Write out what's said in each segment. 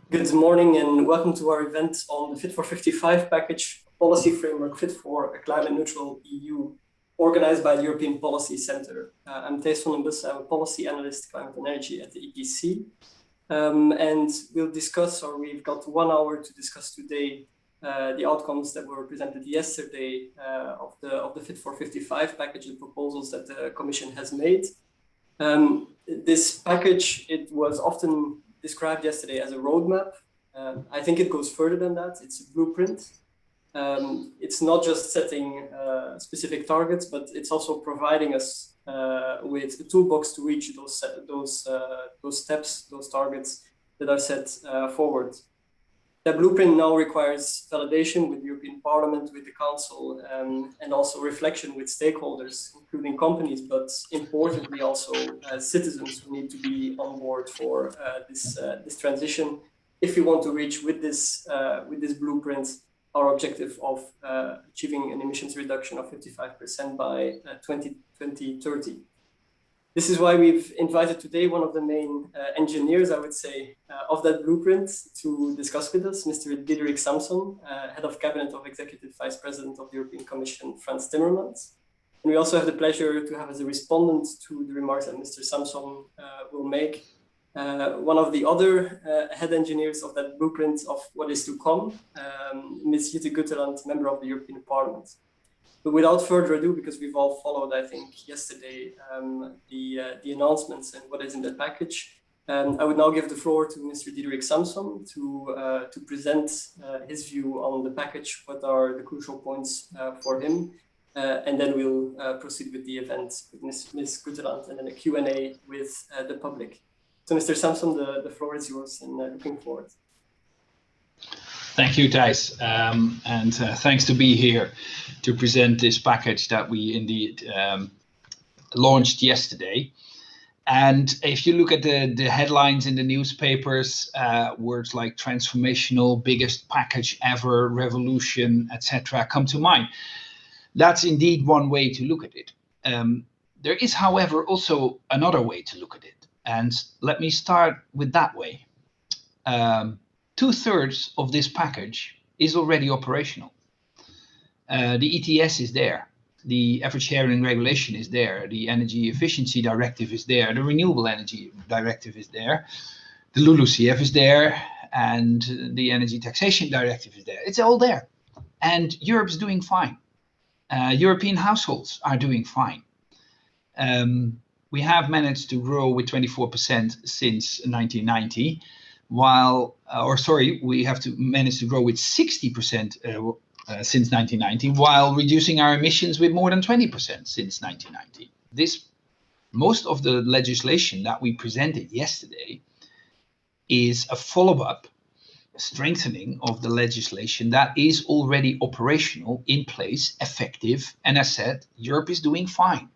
Good morning and welcome to our event on the Fit for 55 package policy framework fit for a climate neutral EU organized by the European Policy Center. I'm Thijs Vandenbussche, I'm a policy analyst, climate and energy at the EPC. And we've got 1 hour to discuss today the outcomes that were presented yesterday of the Fit for 55 package and proposals that the Commission has made. This package, it was often described yesterday as a roadmap. I think it goes further than that. It's a blueprint. It's not just setting specific targets, but it's also providing us with a toolbox to reach those steps, those targets that are set forward. The blueprint now requires validation with the European Parliament, with the Council, and also reflection with stakeholders, including companies, but importantly also citizens who need to be on board for this transition. If we want to reach with this blueprint our objective of achieving an emissions reduction of 55% by 2030. This is why we've invited today one of the main engineers, I would say, of that blueprint to discuss with us, Mr. Diederik Samsom, Head of Cabinet of Executive Vice President of the European Commission, Frans Timmermans. And we also have the pleasure to have as a respondent to the remarks that Mr. Samsom will make, one of the other head engineers of that blueprint of what is to come, Ms. Jytte Guteland, member of the European Parliament. But without further ado, because we've all followed, I think, yesterday, the announcements and what is in that package, I would now give the floor to Mr. Diederik Samsom to present his view on the package, what are the crucial points for him, and then we'll proceed with the event with Ms. Guteland and then a Q&A with the public. So, Mr. Samsom, the floor is yours, and looking forward. Thank you, Thijs, and thanks to be here to present this package that we indeed launched yesterday. And if you look at the headlines in the newspapers, words like transformational, biggest package ever, revolution, etc., come to mind. That's indeed one way to look at it. There is, however, also another way to look at it. And let me start with that way. 2/3 of this package is already operational. The ETS is there. The effort sharing regulation is there. The energy efficiency directive is there. The renewable energy directive is there. The LULUCF is there. And the energy taxation directive is there. It's all there. And Europe's doing fine. European households are doing fine. We have managed to grow with 24% since 1990. We have to manage to grow with 60% since 1990, while reducing our emissions with more than 20% since 1990. Most of the legislation that we presented yesterday is a follow-up, strengthening of the legislation that is already operational, in place, effective, and as said, Europe is doing fine.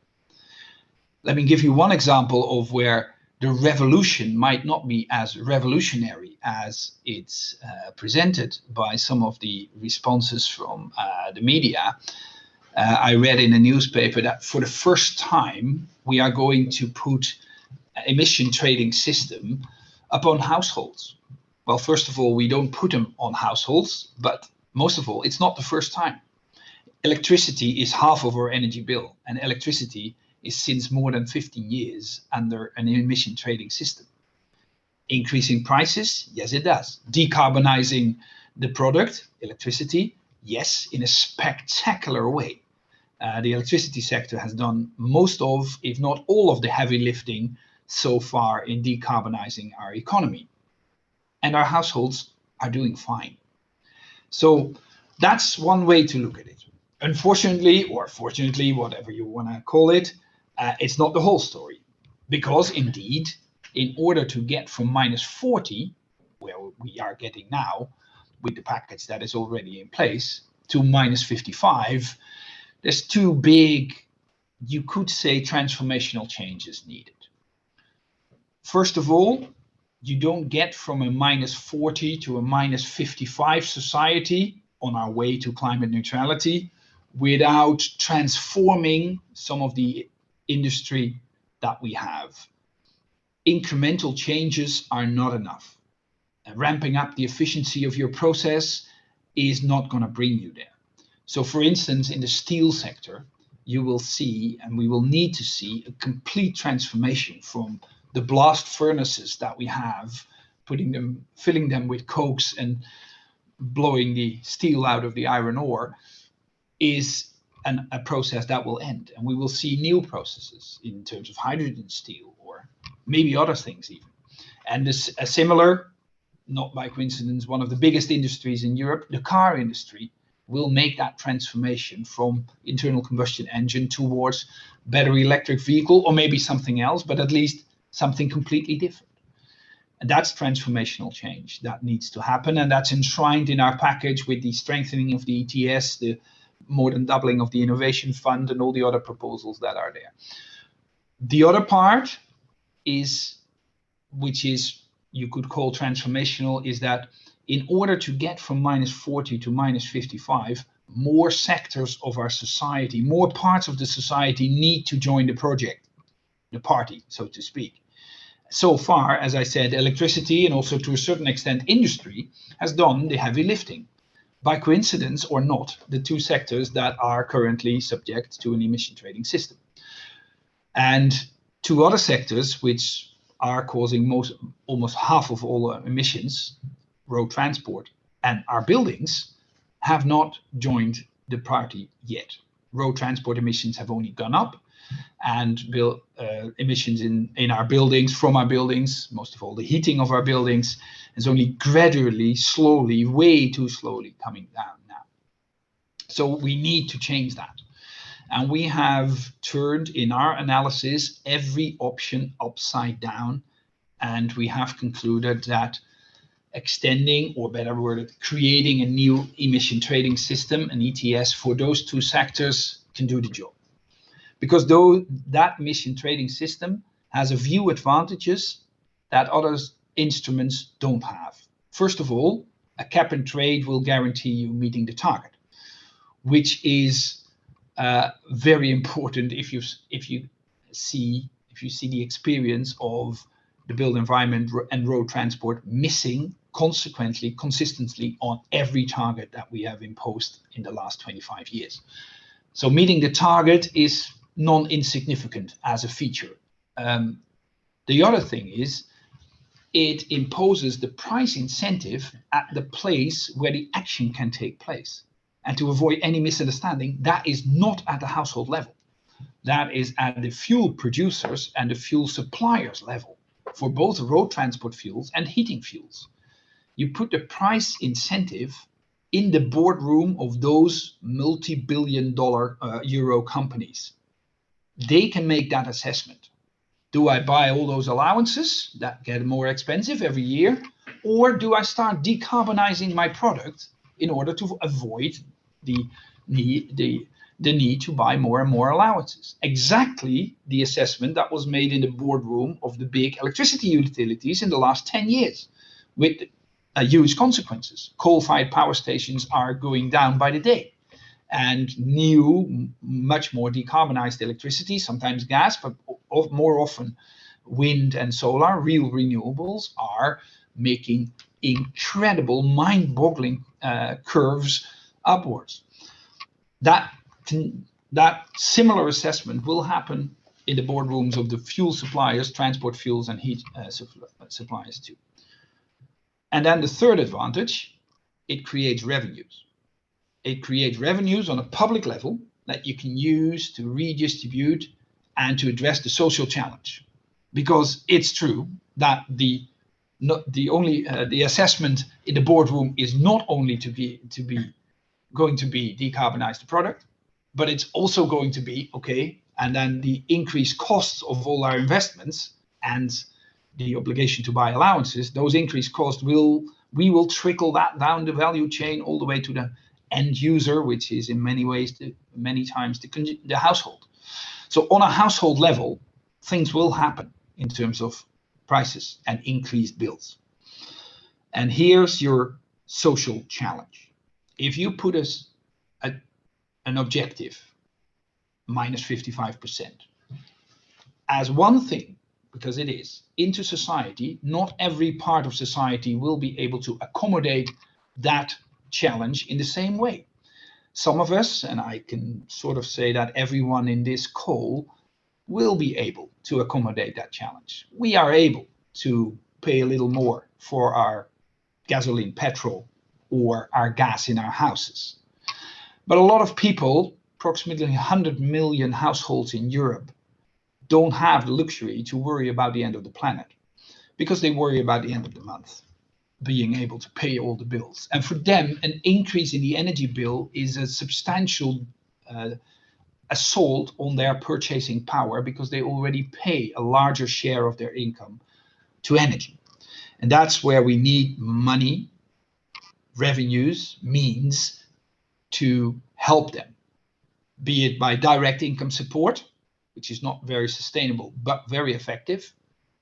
Let me give you one example of where the revolution might not be as revolutionary as it's presented by some of the responses from the media. I read in a newspaper that for the first time, we are going to put emission trading system upon households. Well, first of all, we don't put them on households, but most of all, it's not the first time. Electricity is half of our energy bill, and electricity is since more than 15 years under an emission trading system. Increasing prices? Yes, it does. Decarbonizing the product, electricity? Yes, in a spectacular way. The electricity sector has done most of, if not all of the heavy lifting so far in decarbonizing our economy. And our households are doing fine. So that's one way to look at it. Unfortunately, or fortunately, whatever you want to call it, it's not the whole story, because indeed, in order to get from -40, where we are getting now, with the package that is already in place, to -55, there's two big, you could say, transformational changes needed. First of all, you don't get from a -40 to a -55 society on our way to climate neutrality without transforming some of the industry that we have. Incremental changes are not enough. ramping up the efficiency of your process is not going to bring you there. So for instance, in the steel sector, you will see, and we will need to see, a complete transformation from the blast furnaces that we have, filling them with cokes and blowing the steel out of the iron ore, is a process that will end. And we will see new processes in terms of hydrogen steel or maybe other things even. And this, a similar, not by coincidence, one of the biggest industries in Europe, the car industry, will make that transformation from internal combustion engine towards battery electric vehicle, or maybe something else, but at least something completely different. And that's transformational change that needs to happen. And that's enshrined in our package with the strengthening of the ETS, the more than doubling of the innovation fund, and all the other proposals that are there. The other part is, which is, you could call transformational, is that in order to get from -40 to -55, more sectors of our society, more parts of the society need to join the project, the party, so to speak. So far, as I said, electricity and also to a certain extent industry has done the heavy lifting. By coincidence or not, the two sectors that are currently subject to an emission trading system. And two other sectors which are causing almost half of all emissions, road transport and our buildings, have not joined the party yet. Road transport emissions have only gone up, and emissions in our buildings, from our buildings, most of all the heating of our buildings, is only gradually, slowly, way too slowly coming down now. So we need to change that. And we have turned in our analysis every option upside down, and we have concluded that extending, or better worded, creating a new emission trading system, an ETS, for those two sectors can do the job. Because though that emission trading system has a few advantages that other instruments don't have. First of all, a cap and trade will guarantee you meeting the target, which is very important if you see the experience of the built environment and road transport missing consistently on every target that we have imposed in the last 25 years. So meeting the target is non-insignificant as a feature. The other thing is, it imposes the price incentive at the place where the action can take place. And to avoid any misunderstanding, that is not at the household level. That is at the fuel producers and the fuel suppliers level for both road transport fuels and heating fuels. You put the price incentive in the boardroom of those multi-billion-dollar euro companies. They can make that assessment. Do I buy all those allowances that get more expensive every year? Or do I start decarbonizing my product in order to avoid the need to buy more and more allowances? Exactly the assessment that was made in the boardroom of the big electricity utilities in the last 10 years, with huge consequences. Coal-fired power stations are going down by the day. And new, much more decarbonized electricity, sometimes gas, but more often wind and solar, real renewables, are making incredible, mind-boggling curves upwards. That similar assessment will happen in the boardrooms of the fuel suppliers, transport fuels, and heat suppliers too. And then the third advantage, it creates revenues. It creates revenues on a public level that you can use to redistribute and to address the social challenge. Because it's true that the assessment in the boardroom is not only going to be decarbonize the product, but it's also going to be okay. And then the increased costs of all our investments and the obligation to buy allowances, those increased costs we will trickle that down the value chain all the way to the end user, which is in many times the household. So on a household level, things will happen in terms of prices and increased bills. And here's your social challenge. If you put an objective, -55%, as one thing because it is, into society, not every part of society will be able to accommodate that challenge in the same way. Some of us, and I can sort of say that everyone in this call, will be able to accommodate that challenge. We are able to pay a little more for our gasoline, petrol, or our gas in our houses. But a lot of people, approximately 100 million households in Europe, don't have the luxury to worry about the end of the planet, because they worry about the end of the month, being able to pay all the bills. And for them, an increase in the energy bill is a substantial assault on their purchasing power, because they already pay a larger share of their income to energy. And that's where we need money, revenues, means to help them, be it by direct income support, which is not very sustainable but very effective,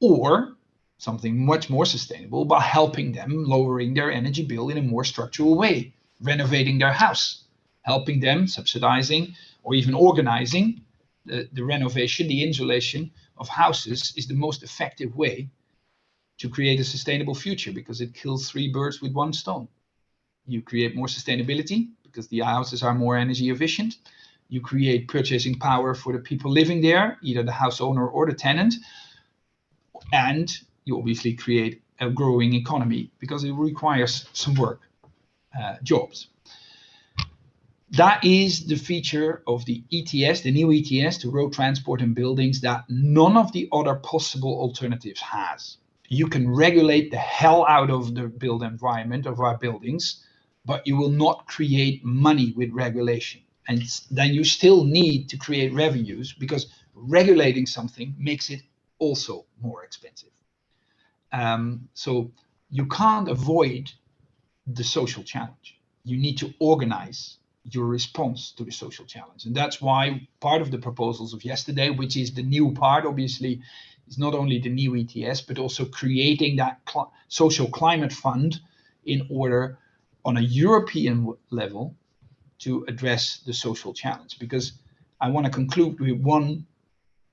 or something much more sustainable by helping them lowering their energy bill in a more structural way, renovating their house, helping them, subsidizing, or even organizing the renovation, the insulation of houses is the most effective way to create a sustainable future, because it kills 3 birds with 1 stone. You create more sustainability because the houses are more energy efficient. You create purchasing power for the people living there, either the house owner or the tenant. And you obviously create a growing economy because it requires some work, jobs. That is the feature of the ETS, the new ETS, to road transport and buildings, that none of the other possible alternatives has. You can regulate the hell out of the built environment of our buildings, but you will not create money with regulation. And then you still need to create revenues, because regulating something makes it also more expensive. So you can't avoid the social challenge. You need to organize your response to the social challenge. And that's why part of the proposals of yesterday, which is the new part, obviously, is not only the new ETS, but also creating that social climate fund in order, on a European level, to address the social challenge. Because I want to conclude with one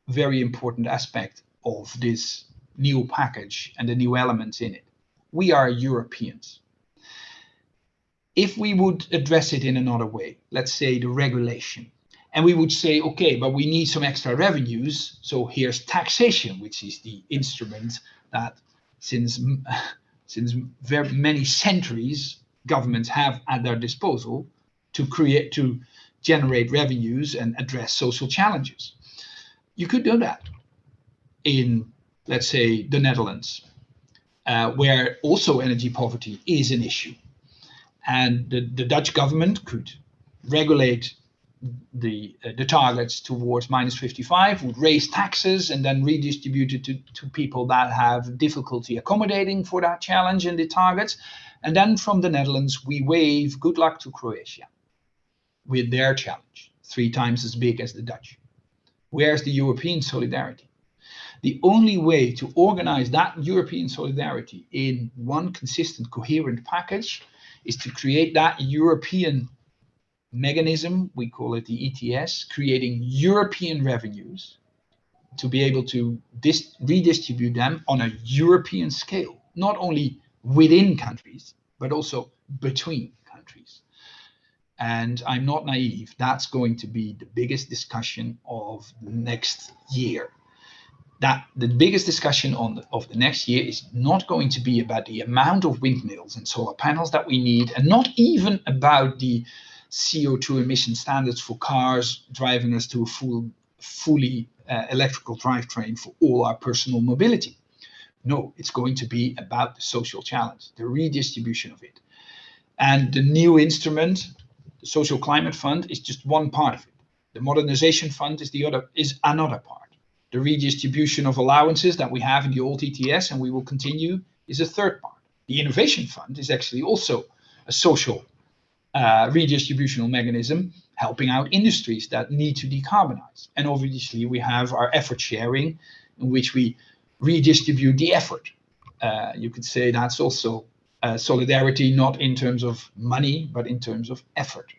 very important aspect of this new package and the new elements in it. We are Europeans. If we would address it in another way, let's say the regulation, and we would say, okay, but we need some extra revenues, so here's taxation, which is the instrument that since very many centuries governments have at their disposal to generate revenues and address social challenges. You could do that in, let's say, the Netherlands, where also energy poverty is an issue. And the Dutch government could regulate the targets towards -55, would raise taxes and then redistribute it to people that have difficulty accommodating for that challenge and the targets. And then from the Netherlands, we wave good luck to Croatia with their challenge, 3 times as big as the Dutch. Where's the European solidarity? The only way to organize that European solidarity in one consistent, coherent package is to create that European mechanism, we call it the ETS, creating European revenues to be able to redistribute them on a European scale, not only within countries, but also between countries. And I'm not naive, that's going to be the biggest discussion of next year. That the biggest discussion of the next year is not going to be about the amount of windmills and solar panels that we need, and not even about the CO2 emission standards for cars driving us to a fully electrical drivetrain for all our personal mobility. No, it's going to be about the social challenge, the redistribution of it. And the new instrument, the Social Climate Fund, is just one part of it. The Modernization Fund is another part. The redistribution of allowances that we have in the old ETS, and we will continue, is a third part. The Innovation Fund is actually also a social redistributional mechanism, helping out industries that need to decarbonize. And obviously we have our effort sharing, in which we redistribute the effort. You could say that's also solidarity, not in terms of money, but in terms of effort.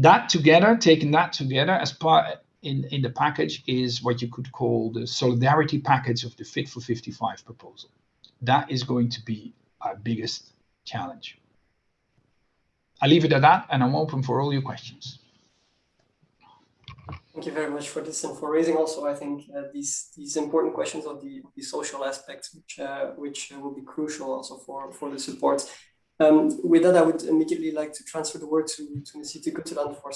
Taking that together as part, in the package is what you could call the solidarity package of the Fit for 55 proposal. That is going to be our biggest challenge. I leave it at that, and I'm open for all your questions. Thank you very much for this and for raising also, I think, these important questions of the social aspects, which will be crucial also for the support. With that, I would immediately like to transfer the word to Ms. Jytte Guteland for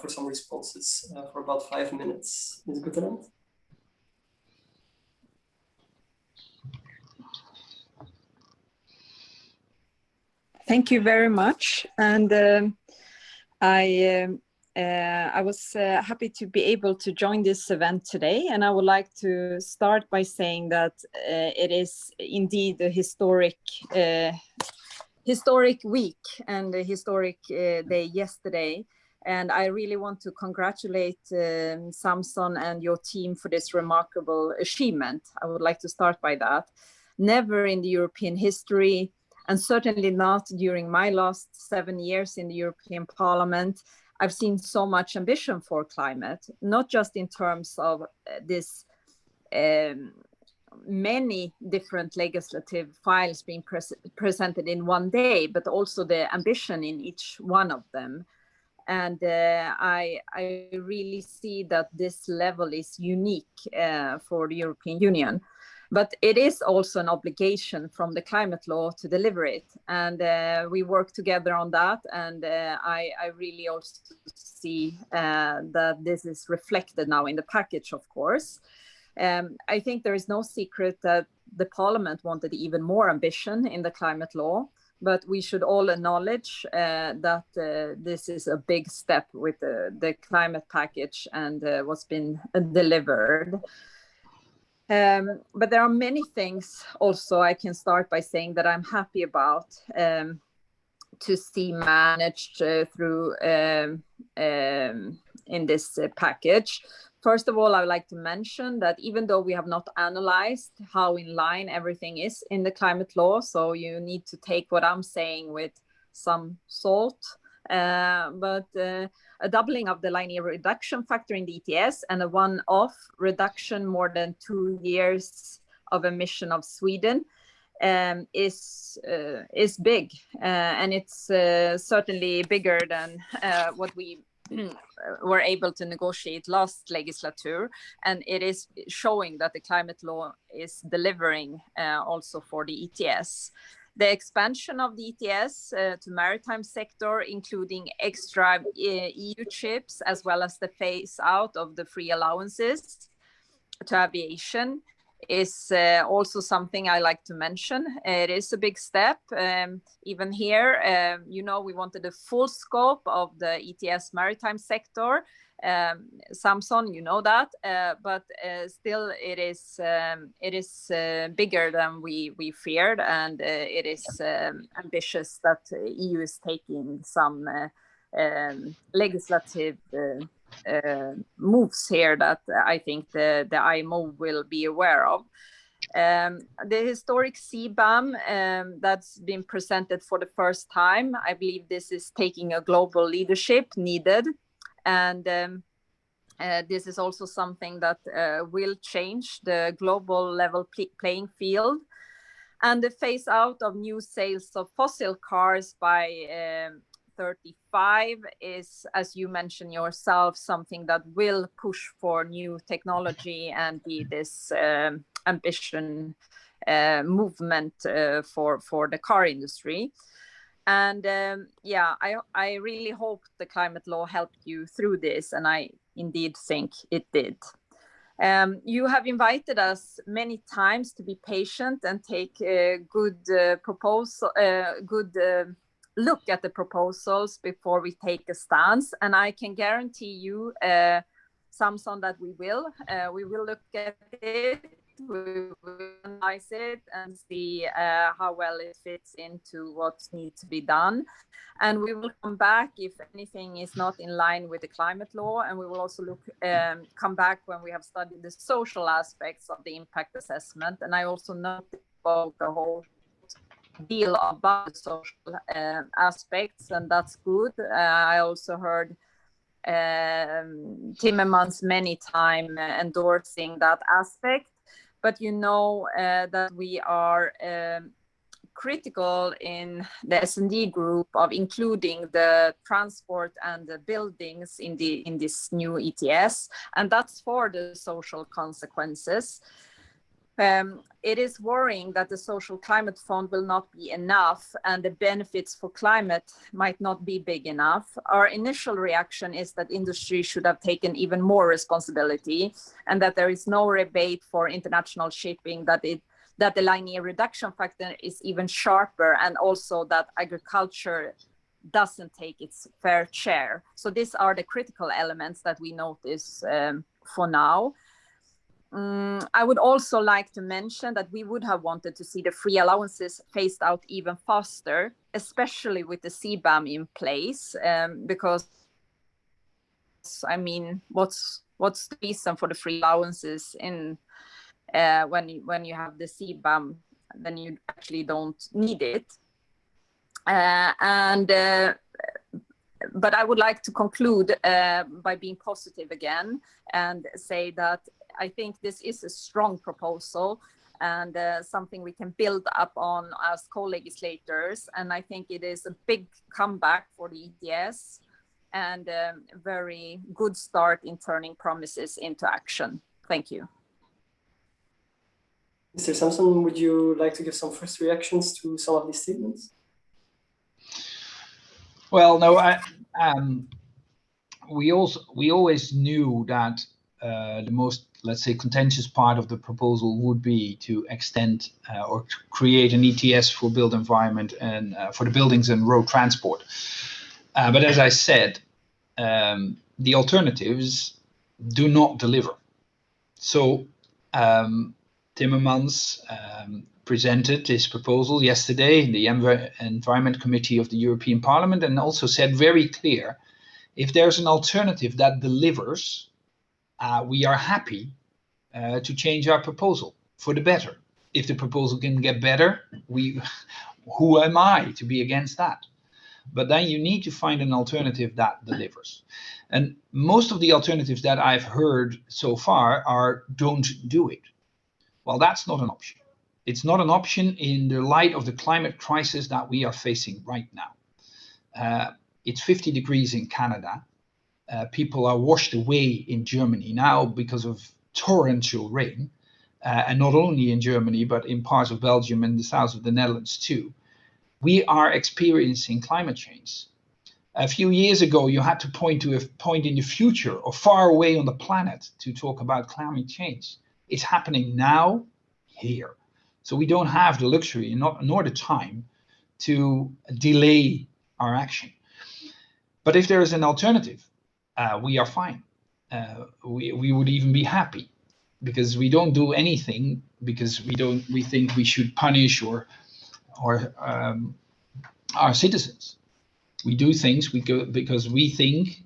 some responses for about 5 minutes. Ms. Guteland. Thank you very much, and I was happy to be able to join this event today, and I would like to start by saying that it is indeed a historic week and a historic day yesterday. And I really want to congratulate Samson and your team for this remarkable achievement. I would like to start by that. Never in the European history, and certainly not during my last 7 years in the European Parliament, I've seen so much ambition for climate, not just in terms of this many different legislative files being presented in one day, but also the ambition in each one of them. And I really see that this level is unique for the European Union. But it is also an obligation from the climate law to deliver it. And we work together on that. And I really also see that this is reflected now in the package, of course. I think there is no secret that the Parliament wanted even more ambition in the climate law. But we should all acknowledge that this is a big step with the climate package and what's been delivered. But there are many things also I can start by saying that I'm happy about to see managed through in this package. First of all, I would like to mention that even though we have not analyzed how in line everything is in the climate law, so you need to take what I'm saying with some salt, but a doubling of the linear reduction factor in the ETS and a one-off reduction more than 2 years of emission of Sweden is big, and it's certainly bigger than what we were able to negotiate last legislature, and it is showing that the climate law is delivering also for the ETS. The expansion of the ETS to maritime sector, including extra EU chips, as well as the phase out of the free allowances to aviation, is also something I like to mention. It is a big step. Even here, we wanted the full scope of the ETS maritime sector. Samson, you know that, but still it is bigger than we feared, and it is ambitious that the EU is taking some legislative moves here that I think the IMO will be aware of. The historic CBAM that's been presented for the first time, I believe this is taking a global leadership needed. And this is also something that will change the global level playing field. And the phase out of new sales of fossil cars by 35 is, as you mentioned yourself, something that will push for new technology and be this ambition movement for the car industry. And I really hope the climate law helped you through this, and I indeed think it did. You have invited us many times to be patient and take a good look at the proposals before we take a stance. And I can guarantee you, Samson, that we will look at it, we will analyze it and see how well it fits into what needs to be done. And we will come back if anything is not in line with the climate law. And we will also come back when we have studied the social aspects of the impact assessment. And I also know about the whole deal about the social aspects, and that's good. I also heard Timmermans many times endorsing that aspect. But you know that we are critical in the S&D group of including the transport and the buildings in this new ETS, and that's for the social consequences. It is worrying that the social climate fund will not be enough and the benefits for climate might not be big enough. Our initial reaction is that industry should have taken even more responsibility, and that there is no rebate for international shipping, that the linear reduction factor is even sharper, and also that agriculture doesn't take its fair share. So these are the critical elements that we notice for now. I would also like to mention that we would have wanted to see the free allowances phased out even faster, especially with the CBAM in place, because I mean, what's the reason for the free allowances in when you have the CBAM, then you actually don't need it. But I would like to conclude by being positive again and say that I think this is a strong proposal and something we can build up on as co-legislators. And I think it is a big comeback for the ETS and a very good start in turning promises into action. Thank you. Mr. Samsom, would you like to give some first reactions to some of these statements? Well, no, we always knew that the most, let's say, contentious part of the proposal would be to extend or to create an ETS for built environment and for the buildings and road transport. But as I said, the alternatives do not deliver. So Timmermans presented his proposal yesterday in the Environment Committee of the European Parliament and also said very clear, if there's an alternative that delivers, we are happy to change our proposal for the better. If the proposal can get better, who am I to be against that? But then you need to find an alternative that delivers. And most of the alternatives that I've heard so far are don't do it. Well, that's not an option. It's not an option in the light of the climate crisis that we are facing right now. It's 50 degrees in Canada. People are washed away in Germany now because of torrential rain. And not only in Germany, but in parts of Belgium and the south of the Netherlands too. We are experiencing climate change. A few years ago, you had to point to a point in the future or far away on the planet to talk about climate change. It's happening now, here. So we don't have the luxury nor the time to delay our action. But if there is an alternative, we are fine. We would even be happy because we don't do anything because we think we should punish or our citizens. We do things because we think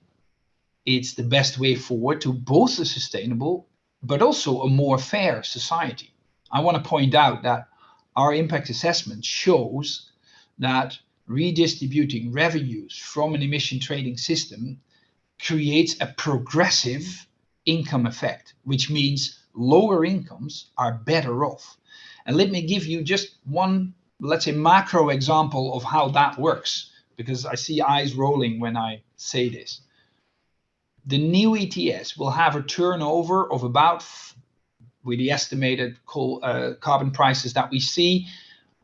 it's the best way forward to both a sustainable but also a more fair society. I want to point out that our impact assessment shows that redistributing revenues from an emission trading system creates a progressive income effect, which means lower incomes are better off. And let me give you just one, let's say, macro example of how that works, because I see eyes rolling when I say this. The new ETS will have a turnover of about, with the estimated carbon prices that we see,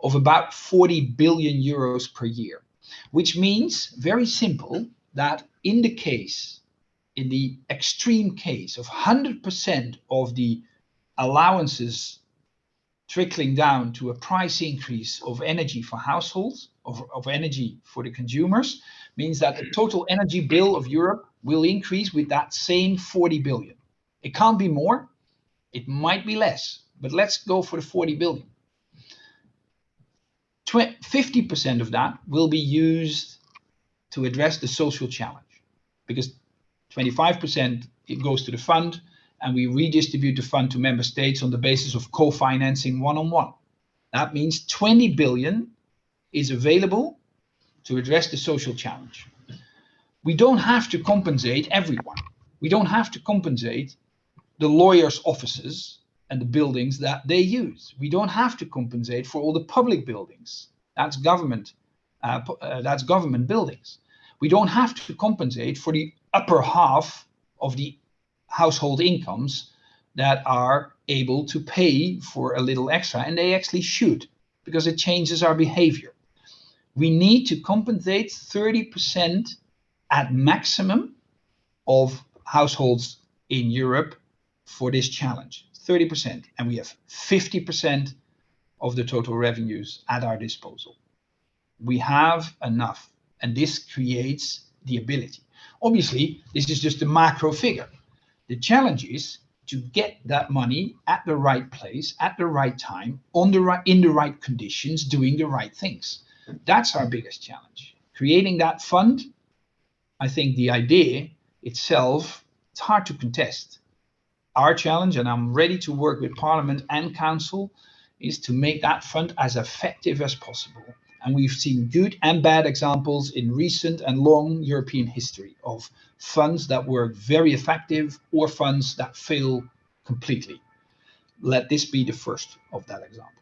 of about 40 billion euros per year, which means, very simple, that in the extreme case of 100% of the allowances trickling down to a price increase of energy for households, of energy for the consumers, means that the total energy bill of Europe will increase with that same 40 billion. It can't be more, it might be less, but let's go for the 40 billion. 50% of that will be used to address the social challenge, because 25% it goes to the fund, and we redistribute the fund to member states on the basis of co-financing one-on-one. That means 20 billion is available to address the social challenge. We don't have to compensate everyone. We don't have to compensate the lawyers' offices and the buildings that they use. We don't have to compensate for all the public buildings. That's government buildings. We don't have to compensate for the upper half of the household incomes that are able to pay for a little extra, and they actually should, because it changes our behavior. We need to compensate 30% at maximum of households in Europe for this challenge, 30%, and we have 50% of the total revenues at our disposal. We have enough, and this creates the ability. Obviously, this is just a macro figure. The challenge is to get that money at the right place, at the right time, in the right conditions, doing the right things. That's our biggest challenge. Creating that fund, I think the idea itself, it's hard to contest. Our challenge, and I'm ready to work with Parliament and Council, is to make that fund as effective as possible. And we've seen good and bad examples in recent and long European history of funds that were very effective or funds that fail completely. Let this be the first of that example.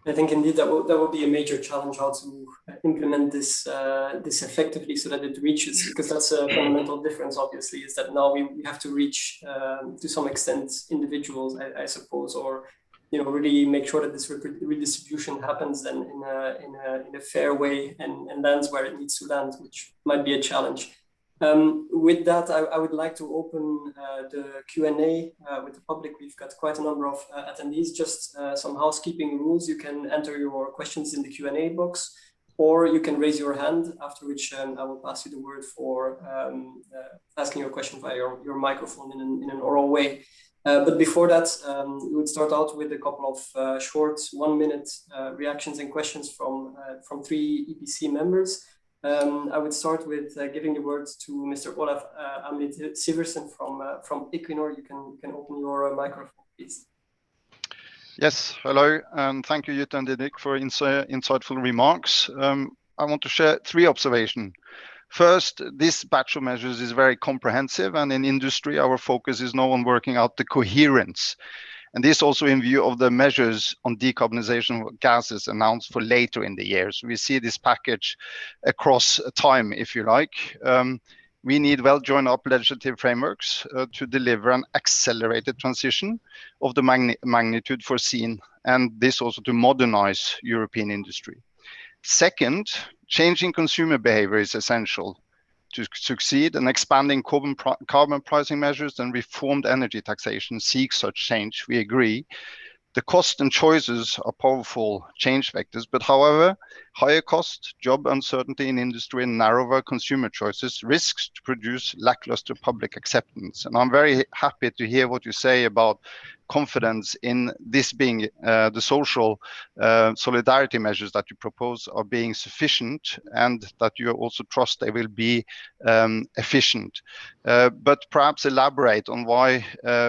I think indeed that will be a major challenge, how to implement this effectively so that it reaches, because that's a fundamental difference, obviously, is that now we have to reach to some extent individuals, I suppose, or really make sure that this redistribution happens then in a fair way and lands where it needs to land, which might be a challenge. With that, I would like to open the Q&A with the public. We've got quite a number of attendees. Just some housekeeping rules. You can enter your questions in the Q&A box, or you can raise your hand, after which I will pass you the word for asking your question via your microphone in an oral way. But before that, we would start out with a couple of short 1-minute reactions and questions from 3 EPC members. I would start with giving the words to Mr. Olaf Siversen from Equinor. You can open your microphone, please. Yes, hello, and thank you, Jytte and Diederik, for insightful remarks. I want to share 3 observations. First, this batch of measures is very comprehensive, and in industry, our focus is now on working out the coherence. And this also in view of the measures on decarbonization of gases announced for later in the year. So we see this package across time, if you like. We need well joined up legislative frameworks to deliver an accelerated transition of the magnitude foreseen, and this also to modernize European industry. Second, changing consumer behavior is essential to succeed, and expanding carbon pricing measures and reformed energy taxation seek such change, we agree. The cost and choices are powerful change vectors, but however, higher cost, job uncertainty in industry, and narrower consumer choices risks to produce lackluster public acceptance. And I'm very happy to hear what you say about confidence in this being the social solidarity measures that you propose are being sufficient, and that you also trust they will be efficient. But perhaps elaborate on why,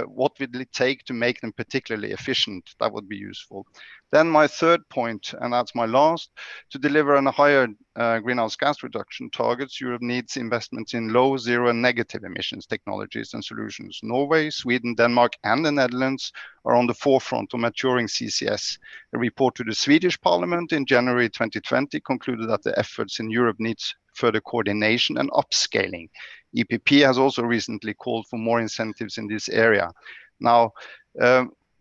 what will it take to make them particularly efficient? That would be useful. Then my third point, and that's my last, to deliver on a higher greenhouse gas reduction targets, Europe needs investments in low, zero, and negative emissions technologies and solutions. Norway, Sweden, Denmark, and the Netherlands are on the forefront of maturing CCS. A report to the Swedish Parliament in January 2020 concluded that the efforts in Europe needs further coordination and upscaling. EPP has also recently called for more incentives in this area. Now,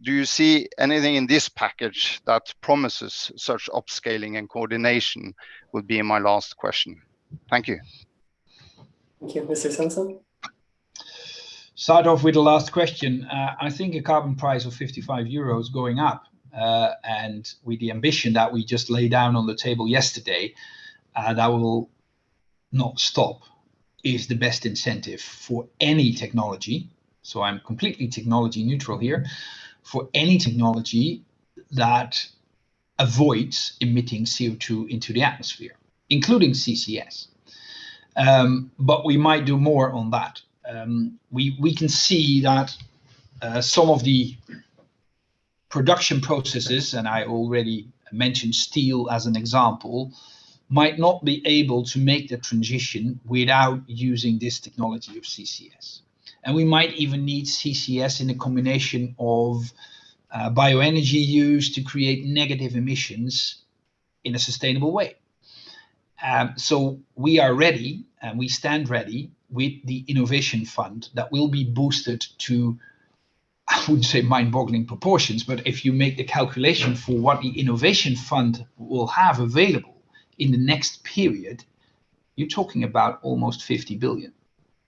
do you see anything in this package that promises such upscaling and coordination? Would be my last question. Thank you. Thank you, Mr. Samsom. Start off with the last question. I think a carbon price of 55 euros going up, and with the ambition that we just laid down on the table yesterday, that will not stop, is the best incentive for any technology. So I'm completely technology neutral here. For any technology that avoids emitting CO2 into the atmosphere, including CCS. But we might do more on that. We can see that some of the production processes, and I already mentioned steel as an example, might not be able to make the transition without using this technology of CCS. And we might even need CCS in a combination of bioenergy use to create negative emissions in a sustainable way. So we are ready, and we stand ready with the innovation fund that will be boosted to, I wouldn't say mind-boggling proportions, but if you make the calculation for what the innovation fund will have available in the next period, you're talking about almost 50 billion.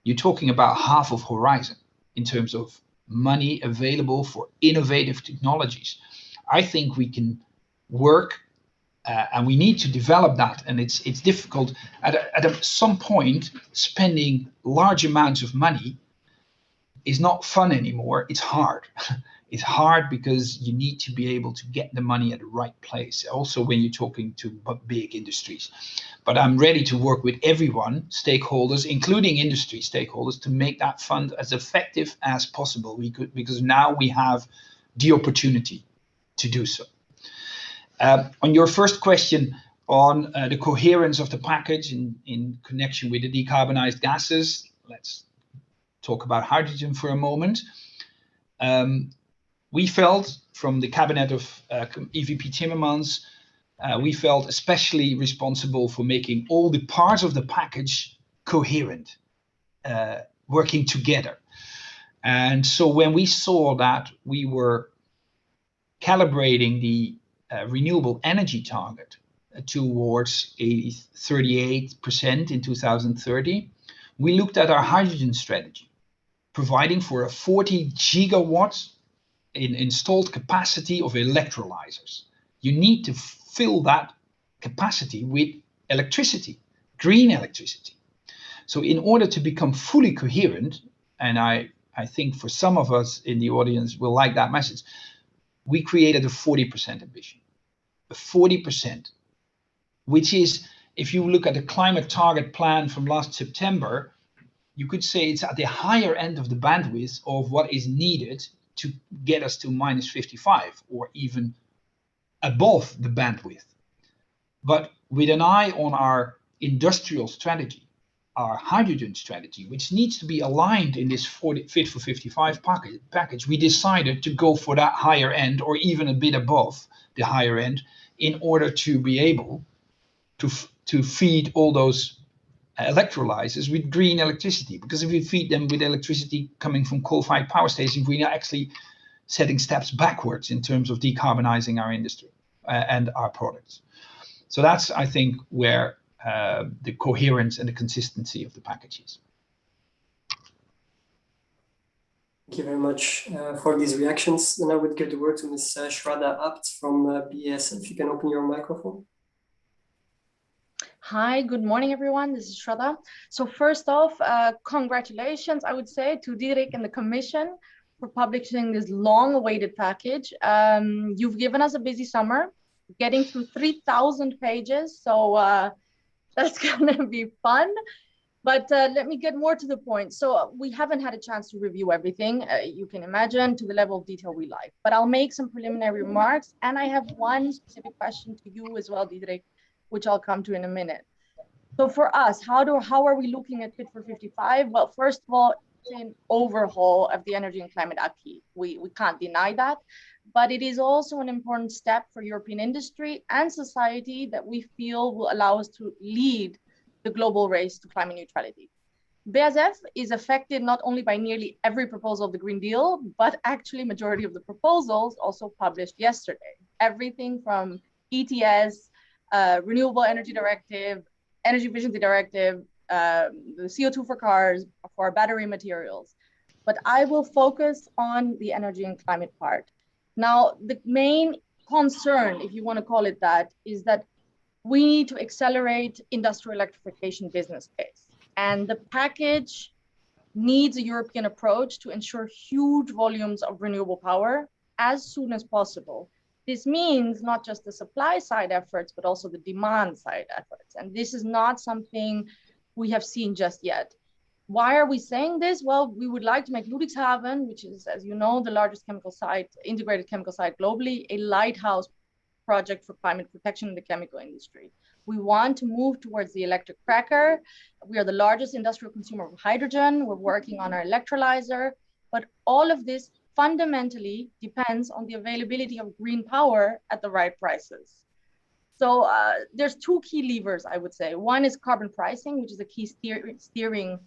You're talking about half of Horizon in terms of money available for innovative technologies. I think we can work and we need to develop that, and it's difficult at some point. Spending large amounts of money is not fun anymore. It's hard. It's hard because you need to be able to get the money at the right place, also when you're talking to big industries. But I'm ready to work with everyone, stakeholders, including industry stakeholders, to make that fund as effective as possible. Because now we have the opportunity to do so. On your first question on the coherence of the package in connection with the decarbonized gases, let's talk about hydrogen for a moment. We felt from the cabinet of EVP Timmermans, we felt especially responsible for making all the parts of the package coherent, working together. And so when we saw that we were calibrating the renewable energy target towards a 38% in 2030, we looked at our hydrogen strategy, providing for a 40 gigawatts in installed capacity of electrolyzers. You need to fill that capacity with electricity, green electricity. So in order to become fully coherent, and I think for some of us in the audience will like that message, we created a 40% ambition, a 40%, which is, if you look at the climate target plan from last September, you could say it's at the higher end of the bandwidth of what is needed to get us to minus 55 or even above the bandwidth. But with an eye on our industrial strategy, our hydrogen strategy, which needs to be aligned in this Fit for 55 package, we decided to go for that higher end or even a bit above the higher end in order to be able to feed all those electrolyzers with green electricity. Because if we feed them with electricity coming from coal-fired power stations, we are actually setting steps backwards in terms of decarbonizing our industry and our products. So that's, I think, where the coherence and the consistency of the package is. Thank you very much for these reactions. And I would give the word to Ms. Shraddha Abt from BASF. If you can open your microphone. Hi, good morning, everyone. This is Shraddha. So first off, congratulations, I would say, to Diederik and the Commission for publishing this long-awaited package. You've given us a busy summer, getting through 3,000 pages. So that's going to be fun. But let me get more to the point. So we haven't had a chance to review everything, you can imagine, to the level of detail we like. But I'll make some preliminary remarks. And I have one specific question to you as well, Diederik, which I'll come to in a minute. So for us, how are we looking at Fit for 55? Well, first of all, it's an overhaul of the energy and climate acquis. We can't deny that, but it is also an important step for European industry and society that we feel will allow us to lead the global race to climate neutrality. BASF is affected not only by nearly every proposal of the Green Deal, but actually majority of the proposals also published yesterday. Everything from ETS, Renewable Energy Directive, Energy Efficiency Directive, the CO2 for cars, for our battery materials. But I will focus on the energy and climate part. Now, the main concern, if you want to call it that, is that we need to accelerate industrial electrification business case. And the package needs a European approach to ensure huge volumes of renewable power as soon as possible. This means not just the supply side efforts, but also the demand side efforts. And this is not something we have seen just yet. Why are we saying this? Well, we would like to make Ludwigshafen, which is, as you know, the largest chemical site, integrated chemical site globally, a lighthouse project for climate protection in the chemical industry. We want to move towards the electric cracker. We are the largest industrial consumer of hydrogen. We're working on our electrolyzer, but all of this fundamentally depends on the availability of green power at the right prices. So there's two key levers, I would say. One is carbon pricing, which is a key steering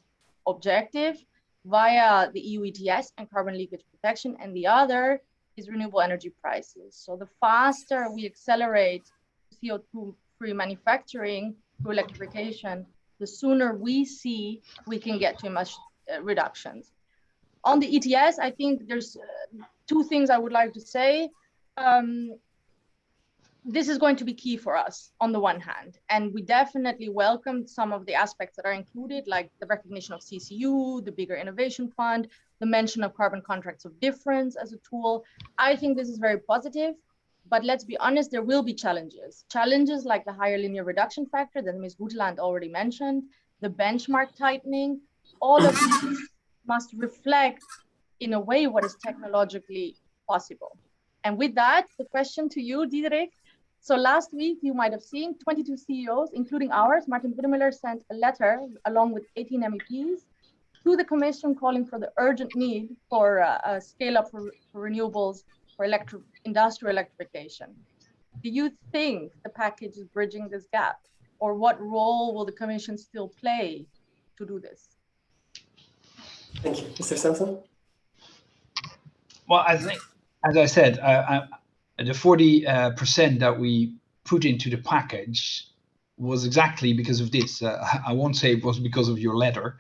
objective via the EU ETS and carbon leakage protection. And the other is renewable energy prices. So the faster we accelerate CO2-free manufacturing through electrification, the sooner we see we can get to emission reductions. On the ETS, I think there's two things I would like to say. This is going to be key for us on the one hand, and we definitely welcome some of the aspects that are included, like the recognition of CCU, the bigger innovation fund, the mention of carbon contracts of difference as a tool. I think this is very positive, but let's be honest, there will be challenges. Challenges like the higher linear reduction factor that Ms. Guteland already mentioned, the benchmark tightening, all of these must reflect in a way what is technologically possible. And with that, the question to you, Diederik. So last week, you might have seen 22 CEOs, including ours. Martin Brummelaer sent a letter along with 18 MEPs to the Commission calling for the urgent need for a scale up for renewables for industrial electrification. Do you think the package is bridging this gap? Or what role will the Commission still play to do this? Thank you. Mr. Samsom? Well, I think, as I said, the 40% that we put into the package was exactly because of this. I won't say it was because of your letter,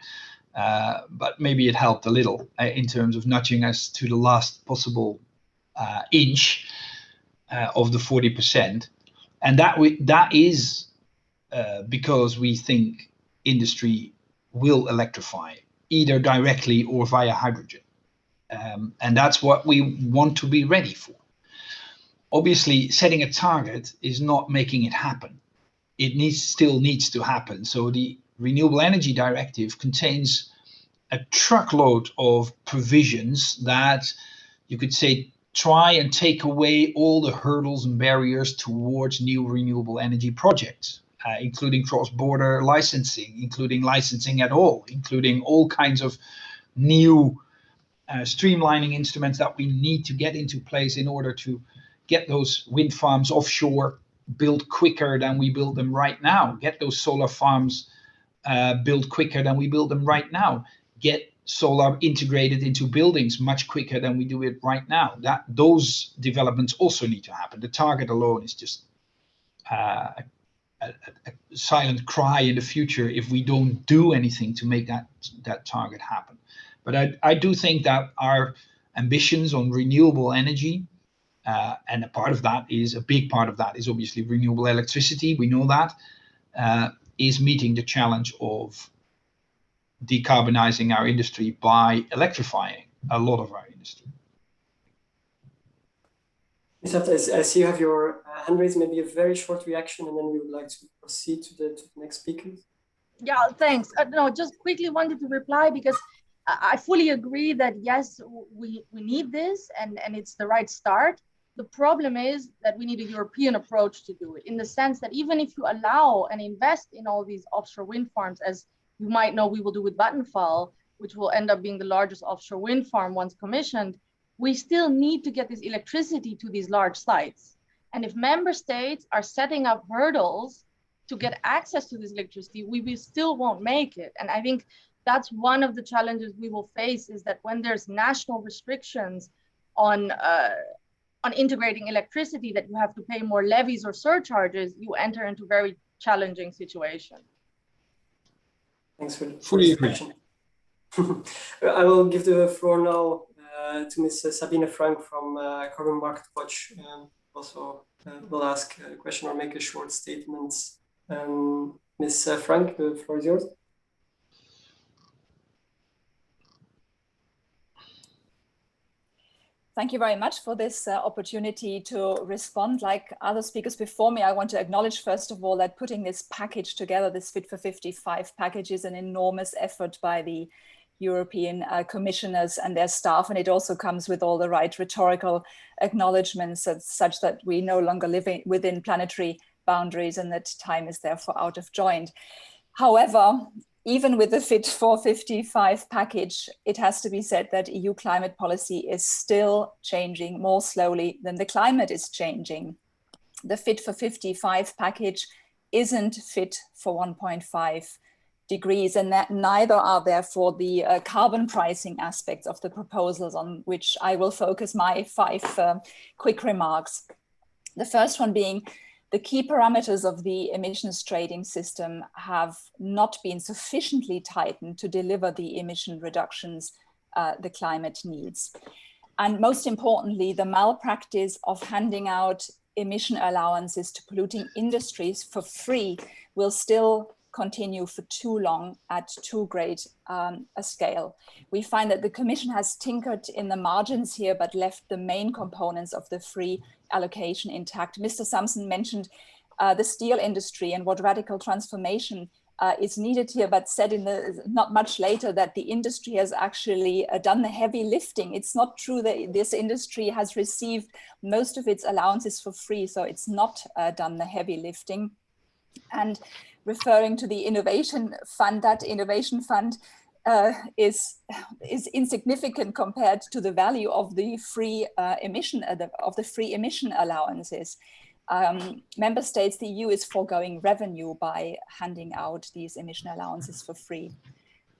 but maybe it helped a little in terms of nudging us to the last possible inch of the 40%. And that is because we think industry will electrify, either directly or via hydrogen. And that's what we want to be ready for. Obviously, setting a target is not making it happen. It still needs to happen. So the Renewable Energy Directive contains a truckload of provisions that you could say try and take away all the hurdles and barriers towards new renewable energy projects, including cross-border licensing, including licensing at all, including all kinds of new streamlining instruments that we need to get into place in order to get those wind farms offshore built quicker than we build them right now, get those solar farms built quicker than we build them right now, get solar integrated into buildings much quicker than we do it right now. Those developments also need to happen. The target alone is just a silent cry in the future if we don't do anything to make that target happen. But I do think that our ambitions on renewable energy, and a big part of that is obviously renewable electricity, we know that, is meeting the challenge of decarbonizing our industry by electrifying a lot of our industry. I see you have your hand raised, maybe a very short reaction, and then we would like to proceed to the next speaker. Yeah, thanks. No, just quickly wanted to reply because I fully agree that yes, we need this and it's the right start. The problem is that we need a European approach to do it, in the sense that even if you allow and invest in all these offshore wind farms, as you might know we will do with Vattenfall, which will end up being the largest offshore wind farm once commissioned, we still need to get this electricity to these large sites. And if member states are setting up hurdles to get access to this electricity, we still won't make it. And I think that's one of the challenges we will face, is that when there's national restrictions on integrating electricity, that you have to pay more levies or surcharges, you enter into very challenging situation. Thanks for the question. I will give the floor now to Ms. Sabine Frank from Carbon Market Watch. Also will ask a question or make a short statement. Ms. Frank, the floor is yours. Thank you very much for this opportunity to respond. Like other speakers before me, I want to acknowledge, first of all, that putting this package together, this Fit for 55 package, is an enormous effort by the European commissioners and their staff, and it also comes with all the right rhetorical acknowledgements such that we no longer live within planetary boundaries and that time is therefore out of joint. However, even with the Fit for 55 package, it has to be said that EU climate policy is still changing more slowly than the climate is changing. The Fit for 55 package isn't fit for 1.5 degrees, and that neither are therefore the carbon pricing aspects of the proposals, on which I will focus my 5 quick remarks. The first one being the key parameters of the emissions trading system have not been sufficiently tightened to deliver the emission reductions the climate needs. And most importantly, the malpractice of handing out emission allowances to polluting industries for free will still continue for too long at too great a scale. We find that the Commission has tinkered in the margins here, but left the main components of the free allocation intact. Mr. Samsom mentioned the steel industry and what radical transformation is needed here, but said not much later that the industry has actually done the heavy lifting. It's not true that this industry has received most of its allowances for free, so it's not done the heavy lifting. And referring to the innovation fund, that innovation fund is insignificant compared to the value of the free emission allowances. Member states, the EU is foregoing revenue by handing out these emission allowances for free.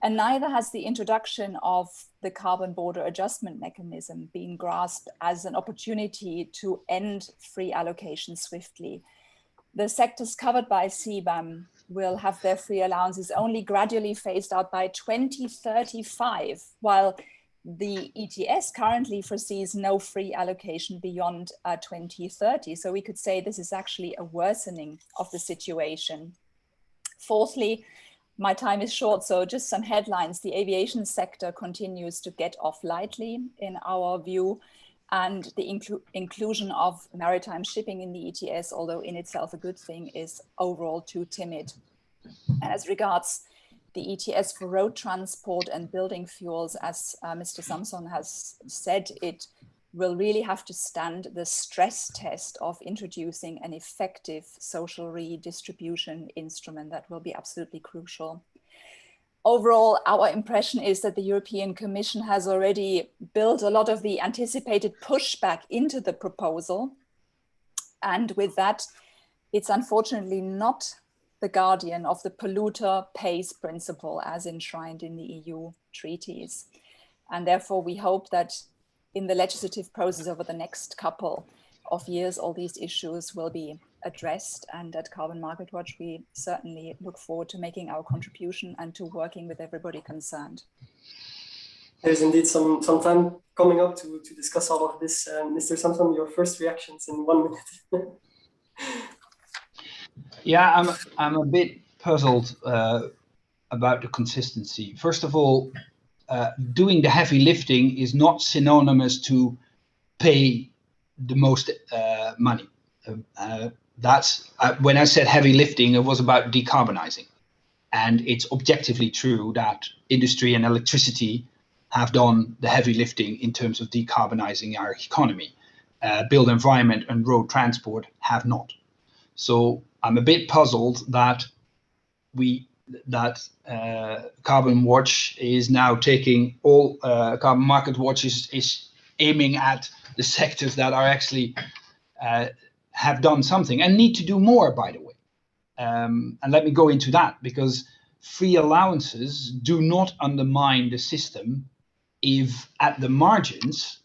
And neither has the introduction of the carbon border adjustment mechanism been grasped as an opportunity to end free allocation swiftly. The sectors covered by CBAM will have their free allowances only gradually phased out by 2035, while the ETS currently foresees no free allocation beyond 2030. So we could say this is actually a worsening of the situation. Fourthly, my time is short, so just some headlines. The aviation sector continues to get off lightly in our view, and the inclusion of maritime shipping in the ETS, although in itself a good thing, is overall too timid. And as regards the ETS for road transport and building fuels, as Mr. Samsom has said, it will really have to stand the stress test of introducing an effective social redistribution instrument. That will be absolutely crucial. Overall, our impression is that the European Commission has already built a lot of the anticipated pushback into the proposal. And with that, it's unfortunately not the guardian of the polluter pays principle as enshrined in the EU treaties. And therefore, we hope that in the legislative process over the next couple of years, all these issues will be addressed. And at Carbon Market Watch, we certainly look forward to making our contribution and to working with everybody concerned. There's indeed some time coming up to discuss all of this. Mr. Samsom, your first reactions in 1 minute. Yeah, I'm a bit puzzled about the consistency. First of all, doing the heavy lifting is not synonymous to pay the most money. That's when I said heavy lifting, it was about decarbonizing. And it's objectively true that industry and electricity have done the heavy lifting in terms of decarbonizing our economy. Built environment and road transport have not. So I'm a bit puzzled that Carbon Watch is now taking all Carbon Market Watch is aiming at the sectors that are actually have done something and need to do more, by the way. And let me go into that, because free allowances do not undermine the system if at the margins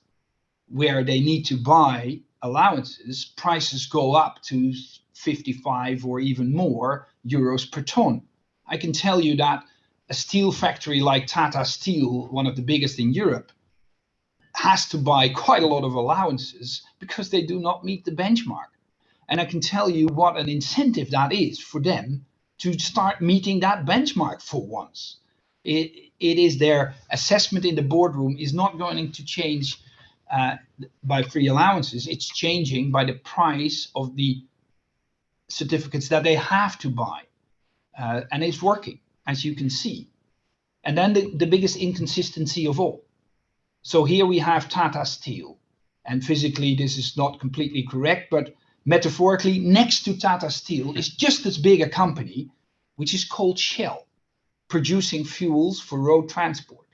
where they need to buy allowances, prices go up to 55 or even more euros per ton. I can tell you that a steel factory like Tata Steel, one of the biggest in Europe, has to buy quite a lot of allowances because they do not meet the benchmark. And I can tell you what an incentive that is for them to start meeting that benchmark for once. It is their assessment in the boardroom is not going to change by free allowances. It's changing by the price of the certificates that they have to buy. And it's working, as you can see. And then the biggest inconsistency of all. So here we have Tata Steel, and physically this is not completely correct, but metaphorically next to Tata Steel is just as big a company, which is called Shell, producing fuels for road transport.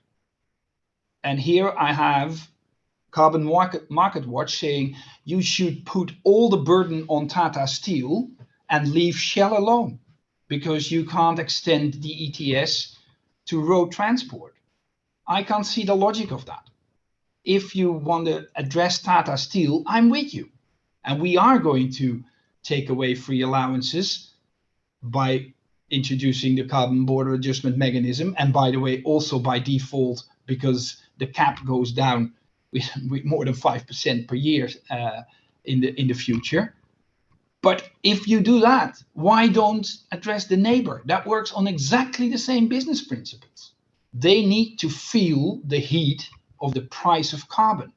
And here I have Carbon Market Watch saying you should put all the burden on Tata Steel and leave Shell alone, because you can't extend the ETS to road transport. I can't see the logic of that. If you want to address Tata Steel, I'm with you. And we are going to take away free allowances by introducing the carbon border adjustment mechanism. And by the way, also by default, because the cap goes down with more than 5% per year in the future. But if you do that, why don't address the neighbor? That works on exactly the same business principles. They need to feel the heat of the price of carbon.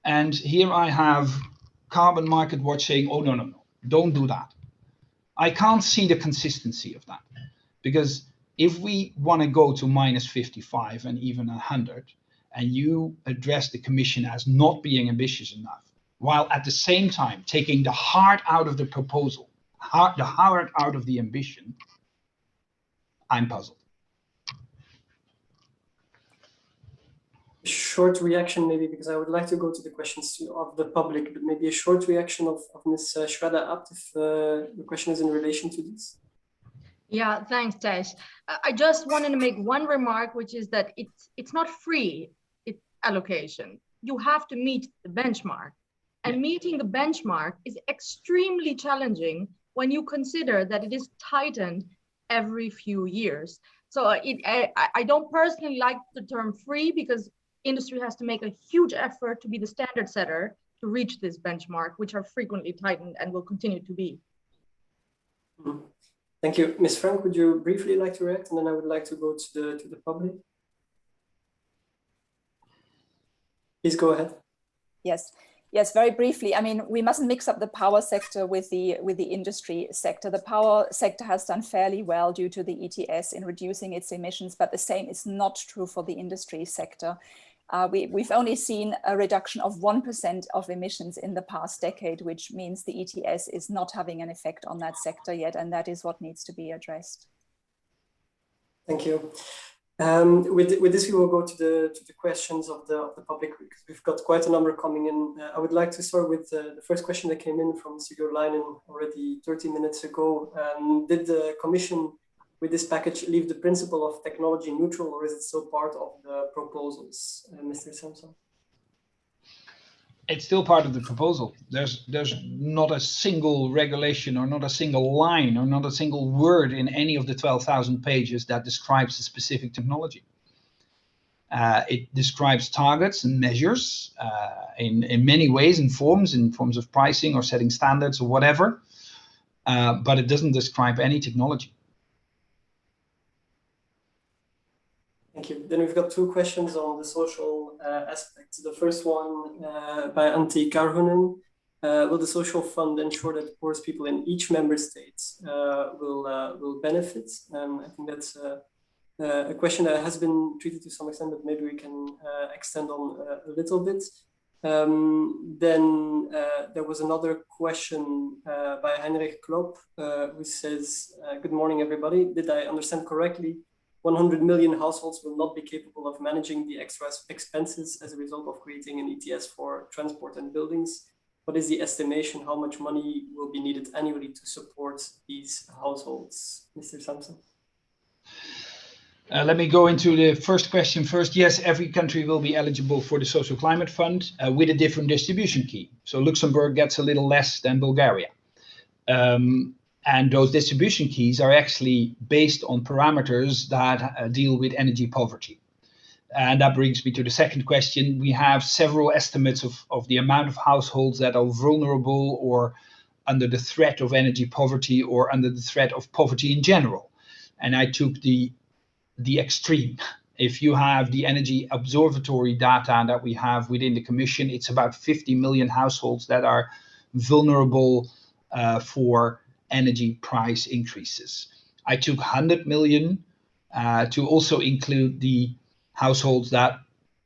And here I have Carbon Market Watch saying, oh, no, don't do that. I can't see the consistency of that. Because if we want to go to minus 55 and even 100, and you address the Commission as not being ambitious enough, while at the same time taking the heart out of the proposal, the heart out of the ambition, I'm puzzled. Short reaction maybe, because I would like to go to the questions of the public, but maybe a short reaction of Ms. Schroeder-Abt, if the question is in relation to this. Yeah, thanks, Thijs. I just wanted to make one remark, which is that it's not free allocation. You have to meet the benchmark. And meeting the benchmark is extremely challenging when you consider that it is tightened every few years. So I don't personally like the term free, because industry has to make a huge effort to be the standard setter to reach this benchmark, which are frequently tightened and will continue to be. Thank you. Ms. Frank, would you briefly like to react? And then I would like to go to the public. Please go ahead. Yes, very briefly. I mean, we mustn't mix up the power sector with the industry sector. The power sector has done fairly well due to the ETS in reducing its emissions, but the same is not true for the industry sector. We've only seen a reduction of 1% of emissions in the past decade, which means the ETS is not having an effect on that sector yet, and that is what needs to be addressed. Thank you. With this, we will go to the questions of the public, because we've got quite a number coming in. I would like to start with the first question that came in from Mr. Guteland already 30 minutes ago. Did the Commission, with this package, leave the principle of technology neutral, or is it still part of the proposals, Mr. Samsom? It's still part of the proposal. There's not a single regulation or not a single line or not a single word in any of the 12,000 pages that describes a specific technology. It describes targets and measures in many ways, in forms of pricing or setting standards or whatever, but it doesn't describe any technology. Thank you. Then we've got two questions on the social aspects. The first one by Antti Karhunen. Will the social fund ensure that poorest people in each member state will benefit? I think that's a question that has been treated to some extent, but maybe we can extend on a little bit. Then there was another question by Heinrich Klopp, who says, good morning, everybody. Did I understand correctly? 100 million households will not be capable of managing the extra expenses as a result of creating an ETS for transport and buildings. What is the estimation? How much money will be needed annually to support these households? Mr. Samsom. Let me go into the first question first. Yes, every country will be eligible for the Social Climate Fund with a different distribution key. So Luxembourg gets a little less than Bulgaria. And those distribution keys are actually based on parameters that deal with energy poverty. And that brings me to the second question. We have several estimates of the amount of households that are vulnerable or under the threat of energy poverty or under the threat of poverty in general. And I took the extreme. If you have the energy observatory data that we have within the Commission, it's about 50 million households that are vulnerable for energy price increases. I took 100 million to also include the households that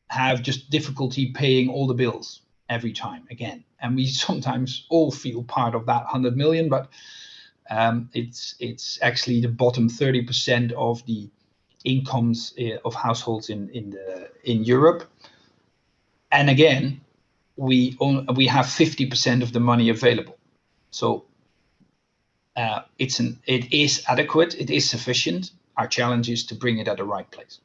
have just difficulty paying all the bills every time again. And we sometimes all feel part of that 100 million, but it's actually the bottom 30% of the incomes of households in Europe. And again, we have 50% of the money available. So it is adequate, it is sufficient. Our challenge is to bring it at the right place.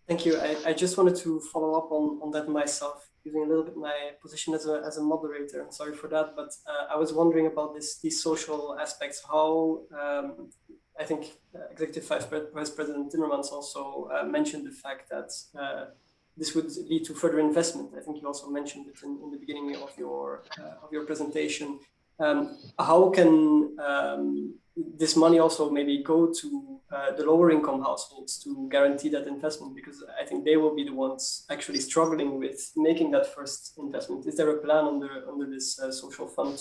Thank you. I just wanted to follow up on that myself, using a little bit my position as a moderator. I'm sorry for that, but I was wondering about these social aspects. How I think Executive Vice President Timmermans also mentioned the fact that this would lead to further investment. I think you also mentioned it in the beginning of your presentation. How can this money also maybe go to the lower income households to guarantee that investment? Because I think they will be the ones actually struggling with making that first investment. Is there a plan under this social fund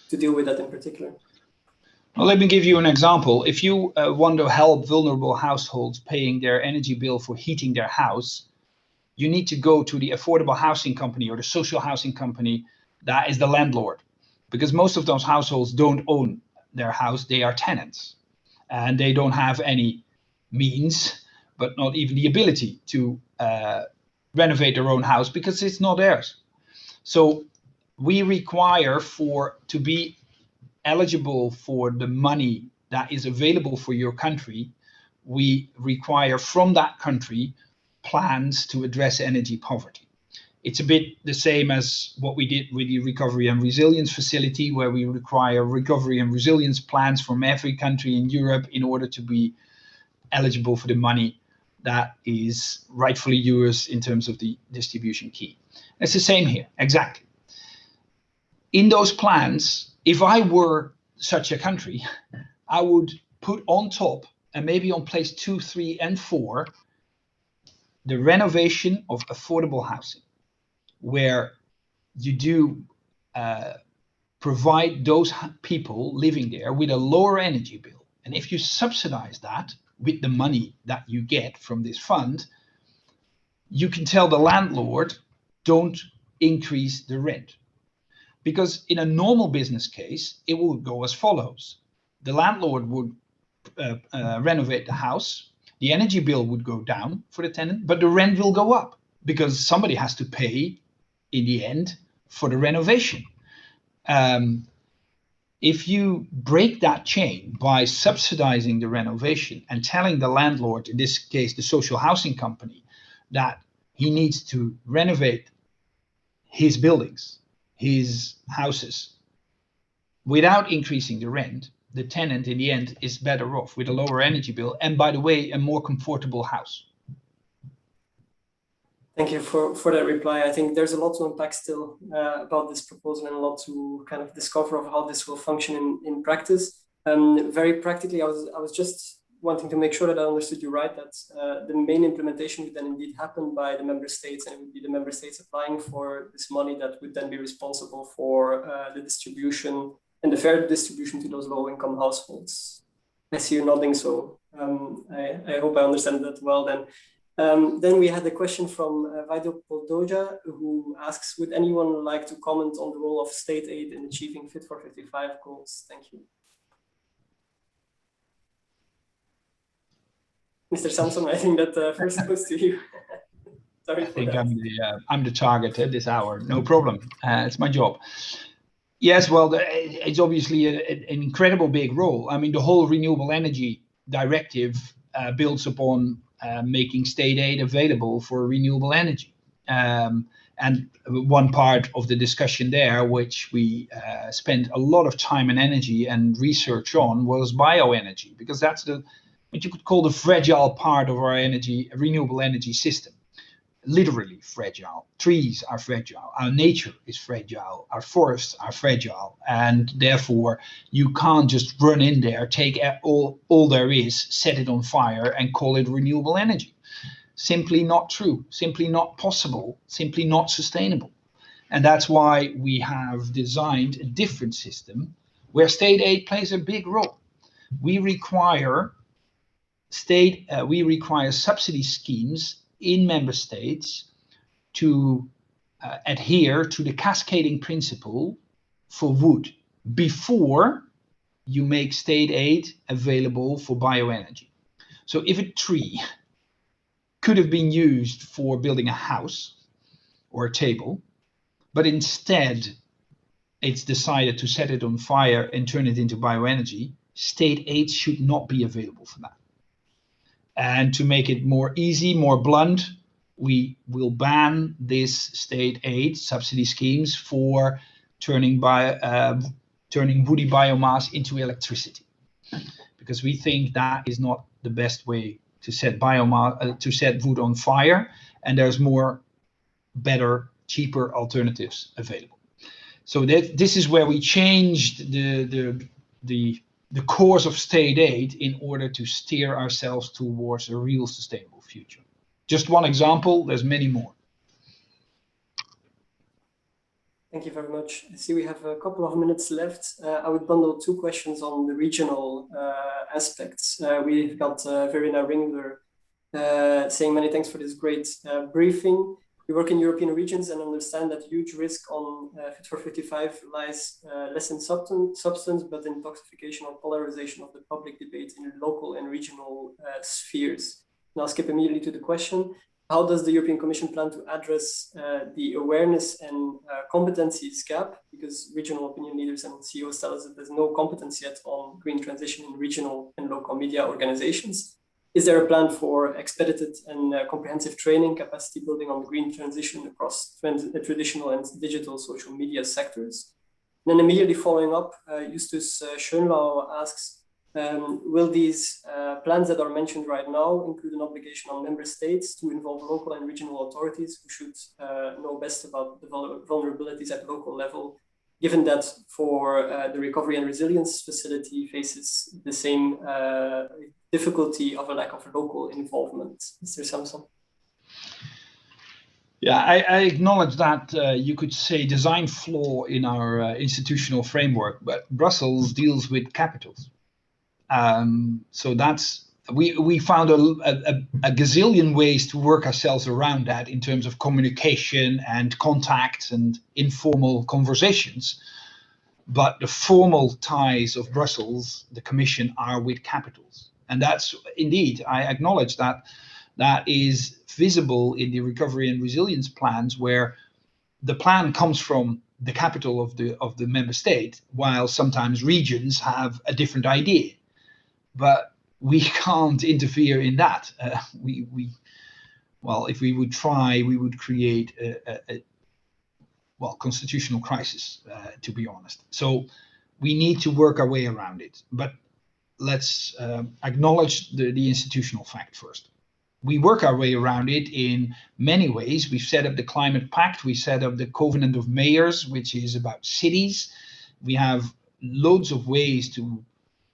to deal with that in particular? Well, let me give you an example. If you want to help vulnerable households paying their energy bill for heating their house, you need to go to the affordable housing company or the social housing company that is the landlord. Because most of those households don't own their house, they are tenants. And they don't have any means, but not even the ability to renovate their own house because it's not theirs. So we require to be eligible for the money that is available for your country, we require from that country plans to address energy poverty. It's a bit the same as what we did with the Recovery and Resilience Facility, where we require recovery and resilience plans from every country in Europe in order to be eligible for the money that is rightfully yours in terms of the distribution key. It's the same here, exactly. In those plans, if I were such a country, I would put on top, and maybe on place 2, 3, and 4, the renovation of affordable housing, where you do provide those people living there with a lower energy bill. And if you subsidize that with the money that you get from this fund, you can tell the landlord, don't increase the rent. Because in a normal business case, it would go as follows. The landlord would renovate the house, the energy bill would go down for the tenant, but the rent will go up because somebody has to pay in the end for the renovation. If you break that chain by subsidizing the renovation and telling the landlord, in this case, the social housing company, that he needs to renovate his buildings, his houses, without increasing the rent, the tenant in the end is better off with a lower energy bill and, by the way, a more comfortable house. Thank you for that reply. I think there's a lot to unpack still about this proposal and a lot to kind of discover of how this will function in practice. Very practically, I was just wanting to make sure that I understood you right, that the main implementation would then indeed happen by the member states, and it would be the member states applying for this money that would then be responsible for the distribution and the fair distribution to those low-income households. I see you nodding, so I hope I understand that well then. Then we had a question from Vaido Poldoja, who asks, would anyone like to comment on the role of state aid in achieving Fit for 55 goals? Thank you. Mr. Samsom, I think that first goes to you. Sorry for that. I'm the target at this hour, no problem. It's my job. Yes, well, it's obviously an incredible big role. I mean, the whole Renewable Energy Directive builds upon making state aid available for renewable energy. And one part of the discussion there, which we spent a lot of time and energy and research on, was bioenergy, because that's what you could call the fragile part of our renewable energy system. Literally fragile. Trees are fragile. Our nature is fragile. Our forests are fragile. And therefore, you can't just run in there, take all there is, set it on fire and call it renewable energy. Simply not true. Simply not possible. Simply not sustainable. And that's why we have designed a different system where state aid plays a big role. we require subsidy schemes in member states to adhere to the cascading principle for wood before you make state aid available for bioenergy. So if a tree could have been used for building a house or a table, but instead it's decided to set it on fire and turn it into bioenergy, state aid should not be available for that. And to make it more easy, more blunt, we will ban this state aid subsidy schemes for turning woody biomass into electricity, because we think that is not the best way to set wood on fire, and there's more better, cheaper alternatives available. So this is where we changed the course of state aid in order to steer ourselves towards a real sustainable future. Just one example, there's many more. Thank you very much. I see we have a couple of minutes left. I would bundle two questions on the regional aspects. We've got Verena Ringler saying many thanks for this great briefing. We work in European regions and understand that huge risk on Fit for 55 lies less in substance, but in toxification or polarization of the public debate in local and regional spheres. And I'll skip immediately to the question. How does the European Commission plan to address the awareness and competencies gap? Because regional opinion leaders and CEOs tell us that there's no competence yet on green transition in regional and local media organizations. Is there a plan for expedited and comprehensive training, capacity building on green transition across traditional and digital social media sectors? And then immediately following up, Justus Schönlau asks, will these plans that are mentioned right now include an obligation on member states to involve local and regional authorities who should know best about the vulnerabilities at local level, given that for the Recovery and Resilience Facility faces the same difficulty of a lack of local involvement? Mr. Samsom. Yeah, I acknowledge that you could say design flaw in our institutional framework, but Brussels deals with capitals. So that's, we found a gazillion ways to work ourselves around that in terms of communication and contacts and informal conversations. But the formal ties of Brussels, the Commission, are with capitals. And that's indeed, I acknowledge that is visible in the recovery and resilience plans, where the plan comes from the capital of the member state, while sometimes regions have a different idea. But we can't interfere in that. Well, if we would try, we would create a constitutional crisis, to be honest. So we need to work our way around it. But let's acknowledge the institutional fact first. We work our way around it in many ways. We've set up the Climate Pact. We set up the Covenant of Mayors, which is about cities. We have loads of ways to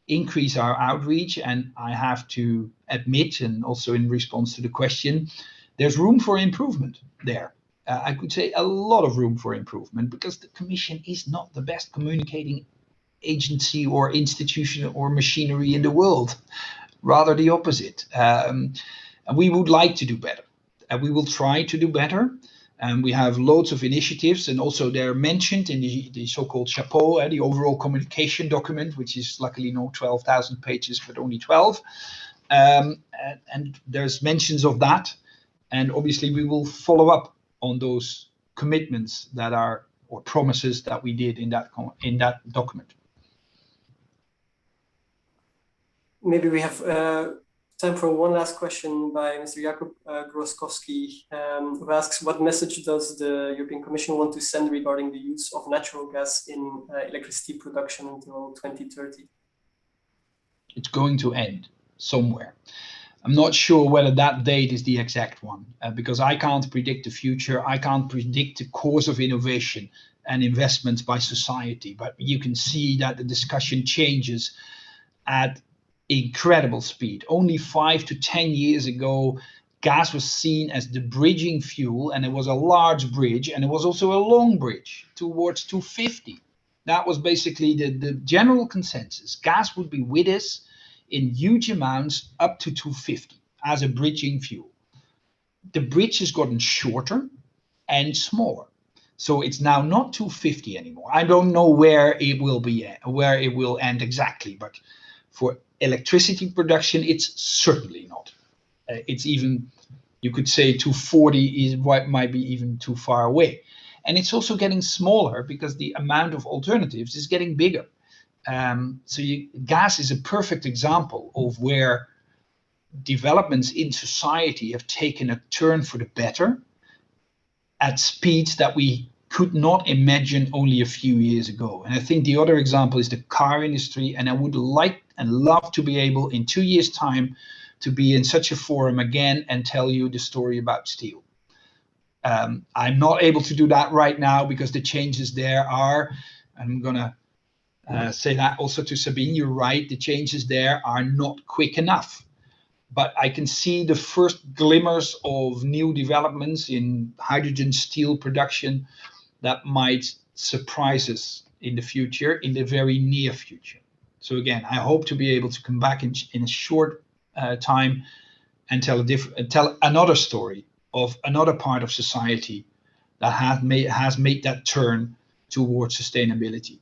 increase our outreach. And I have to admit, and also in response to the question, there's room for improvement there. I could say a lot of room for improvement, because the Commission is not the best communicating agency or institution or machinery in the world, rather the opposite. And we would like to do better, and we will try to do better. And we have loads of initiatives, and also they're mentioned in the so-called chapeau, the overall communication document, which is luckily not 12,000 pages, but only 12. And there's mentions of that. And obviously we will follow up on those commitments that are, or promises that we did in that document. Maybe we have time for one last question by Mr. Jakub Groskowski, who asks, what message does the European Commission want to send regarding the use of natural gas in electricity production until 2030? It's going to end somewhere. I'm not sure whether that date is the exact one, because I can't predict the future. I can't predict the course of innovation and investments by society, but you can see that the discussion changes at incredible speed. Only 5 to 10 years ago, gas was seen as the bridging fuel, and it was a large bridge, and it was also a long bridge towards 2050. That was basically the general consensus. Gas would be with us in huge amounts up to 250 as a bridging fuel. The bridge has gotten shorter and smaller. So it's now not 250 anymore. I don't know where it will end exactly, but for electricity production, it's certainly not. It's even, you could say 240 might be even too far away. And it's also getting smaller because the amount of alternatives is getting bigger. Gas is a perfect example of where developments in society have taken a turn for the better at speeds that we could not imagine only a few years ago. And I think the other example is the car industry. And I would like and love to be able in 2 years' time to be in such a forum again and tell you the story about steel. I'm not able to do that right now because the changes there are, I'm gonna say that also to Sabine, you're right, the changes there are not quick enough. But I can see the first glimmers of new developments in hydrogen steel production that might surprise us in the future, in the very near future. So again, I hope to be able to come back in a short time and tell another story of another part of society that has made that turn towards sustainability.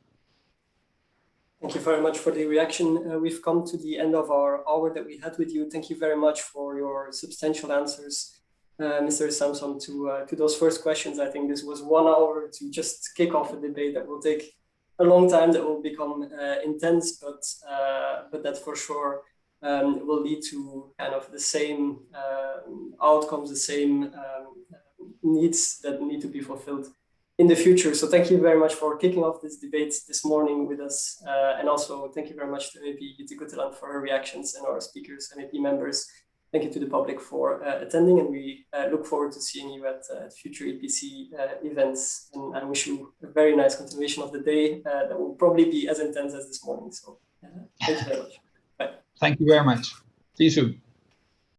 Thank you very much for the reaction. We've come to the end of our hour that we had with you. Thank you very much for your substantial answers, Mr. Samsom, to those first questions. I think this was 1 hour to just kick off a debate that will take a long time, that will become intense, but that for sure will lead to kind of the same outcomes, the same needs that need to be fulfilled in the future. So thank you very much for kicking off this debate this morning with us. And also thank you very much to MEP Jytte Guteland for her reactions and our speakers, MEP members. Thank you to the public for attending, and we look forward to seeing you at future EPC events. And I wish you a very nice continuation of the day that will probably be as intense as this morning. So thank you very much. Bye. Thank you very much. See you soon.